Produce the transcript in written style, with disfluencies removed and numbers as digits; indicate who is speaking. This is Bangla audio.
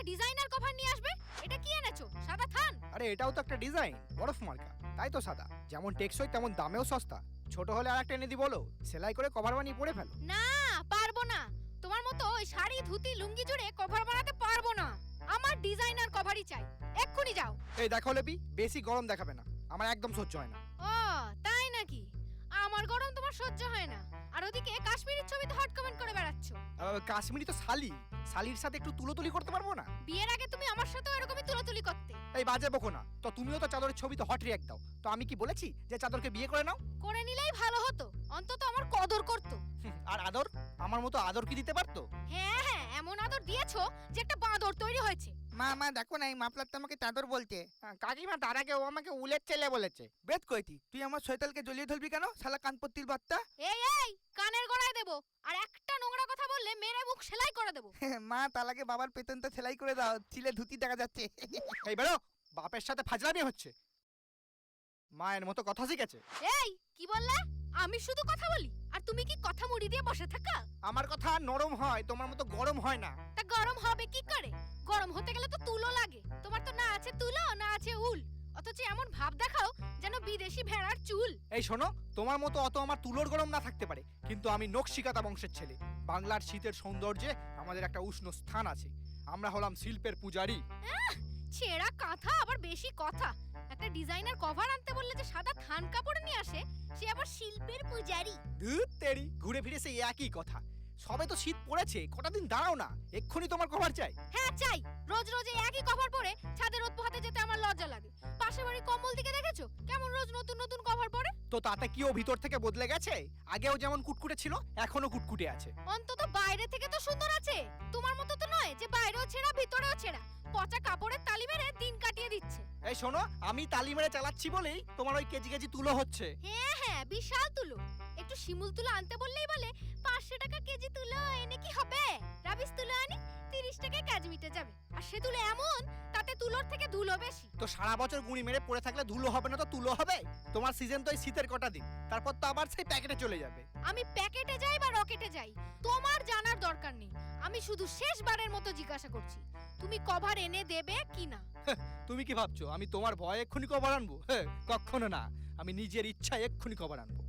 Speaker 1: ডিজাইনার কভার নিয়ে আসবে? এটা কি এনেছো? সাদা থান?
Speaker 2: আরে এটাও তো একটা ডিজাইন, বরফ মার্কা, তাই তো সাদা। যেমন টেকসই তেমন দামেও সস্তা। ছোট হলে আর একটা এনে দি বলো, সেলাই করে কভার বানিয়ে পরে ফেলো।
Speaker 1: না, পারবো না। তোমার মতো ওই শাড়ি ধুতি লুঙ্গি জুড়ে কভার বানাতে পারবো না। আমার ডিজাইনার কভারই চাই, এক্ষুনি যাও।
Speaker 2: এই দেখো লেপি, বেশি গরম দেখাবে না, আমার একদম সহ্য হয় না।
Speaker 1: ও তাই নাকি? আমার গরম তোমার সহ্য হয় না, আর ওদিকে কাশ্মীরের ছবিতে হট কমেন্ট করে বেড়াচ্ছ।
Speaker 2: কাশ্মীরি তো শালি, শালির সাথে একটু তুলোতুলি করতে পারবো না?
Speaker 1: বিয়ের আগে তুমি আমার সাথেও এরকমই তুলাতুলি করতে।
Speaker 2: এই বাজে বকো না তো, তুমিও তো চাদরের ছবিতে হট রিঅ্যাক্ট দাও, তো আমি কি বলেছি যে চাদরকে বিয়ে করে নাও?
Speaker 1: করে নিলেই ভালো হতো, অন্তত আমার কদর করতো।
Speaker 2: আর আদর, আমার মতো আদর কি দিতে পারতো?
Speaker 1: হ্যাঁ হ্যাঁ, এমন আদর দিয়েছো যে একটা বাঁদর তৈরি হয়েছে।
Speaker 3: মা দেখো না, এই মাফলার তো আমাকে চাদর বলছে।
Speaker 2: কাকিমা তার আগে ও আমাকে উলের ছেলে বলেছে।
Speaker 3: বেদ কইতি, তুই আমার শৈতালকে জ্বলিয়ে ধরবি কেন? শালা কানপত্তির বাচ্চা।
Speaker 1: এই এই, কানের গোড়ায় দেবো, আর একটা নোংরা কথা বললে মেরে মুখ সেলাই করে দেবো।
Speaker 3: মা তালাকে বাবার পেতনটা সেলাই করে দাও, ছিলে ধুতি দেখা যাচ্ছে।
Speaker 2: এই বেরো, বাপের সাথে ফাজলামি হচ্ছে। মায়ের মতো কথা শিখেছে।
Speaker 1: এই কি বললে? আমি শুধু কথা বলি আর তুমি কি কথা মুড়ি দিয়ে বসে থাকা?
Speaker 2: আমার কথা নরম হয়, তোমার মতো গরম হয় না।
Speaker 1: তা গরম হবে কি করে? গরম হতে গেলে তো তুলো লাগে। তোমার তো না আছে তুলো, না আছে উল, অথচ এমন ভাব দেখাও যেন বিদেশি ভেড়ার চুল।
Speaker 2: এই শোনো, তোমার মতো অত আমার তুলোর গরম না থাকতে পারে, কিন্তু আমি নকশিকাতা বংশের ছেলে। বাংলার শীতের সৌন্দর্যে আমাদের একটা উষ্ণ স্থান আছে। আমরা হলাম শিল্পের পূজারী।
Speaker 1: ছেঁড়া কাঁথা আবার বেশি কথা। একটা ডিজাইনার কভার আনতে বললে যে সাদা থান কাপড় নিয়ে আসে, সে আবার শিল্পের পূজারী।
Speaker 2: ধুত তেরি, ঘুরে ফিরে সেই একই কথা। সবে তো শীত পড়েছে, কটা দিন দাঁড়াও না, এক্ষুনি তোমার কভার চাই।
Speaker 1: হ্যাঁ চাই। রোজ রোজ এই একই কভার পরে ছাদে রোদ পোহাতে যেতে আমার লজ্জা লাগে। পাশের বাড়ি কমল দিকে দেখেছো কেমন রোজ নতুন নতুন কভার পরে?
Speaker 2: তো তাতে কি ও ভিতর থেকে বদলে গেছে? আগেও যেমন কুটকুটে ছিল, এখনো কুটকুটে আছে।
Speaker 1: অন্তত বাইরে থেকে তো সুন্দর আছে। তোমার মতো তো নয় যে বাইরেও ছেঁড়া ভিতরেও ছেঁড়া, পচা কাপড়ের তালি মেরে দিন কাটিয়ে দিচ্ছে।
Speaker 2: এই শোনো, আমি তালি মেরে চালাচ্ছি বলেই তোমার ওই কেজি কেজি তুলো হচ্ছে।
Speaker 1: হ্যাঁ হ্যাঁ, বিশাল তুলো। একটু শিমুল তুলো আনতে বললেই বলে 500 টাকা কেজি তুলো এনে কি হবে? রাবিশ তুলো আনি 30 টাকায় কাজ মিটে যাবে। আর সে তুলো এমন, তাতে তুলোর থেকে ধুলো বেশি।
Speaker 2: তো সারা বছর গুঁড়ি মেরে পড়ে থাকলে ধুলো হবে না তো তুলো হবে? তোমার সিজন তো এই শীতের কটা দিন, তারপর তো আবার সেই প্যাকেটে চলে যাবে।
Speaker 1: আমি প্যাকেটে যাই বা রকেটে যাই, তোমার জানার দরকার নেই। আমি শুধু শেষবারের মতো জিজ্ঞাসা করছি, তুমি কভার এনে দেবে কি না?
Speaker 2: তুমি কি ভাবছো আমি তোমার ভয়ে এক্ষুনি কভার আনবো? কখনো না, আমি নিজের ইচ্ছায় এক্ষুনি কভার আনবো।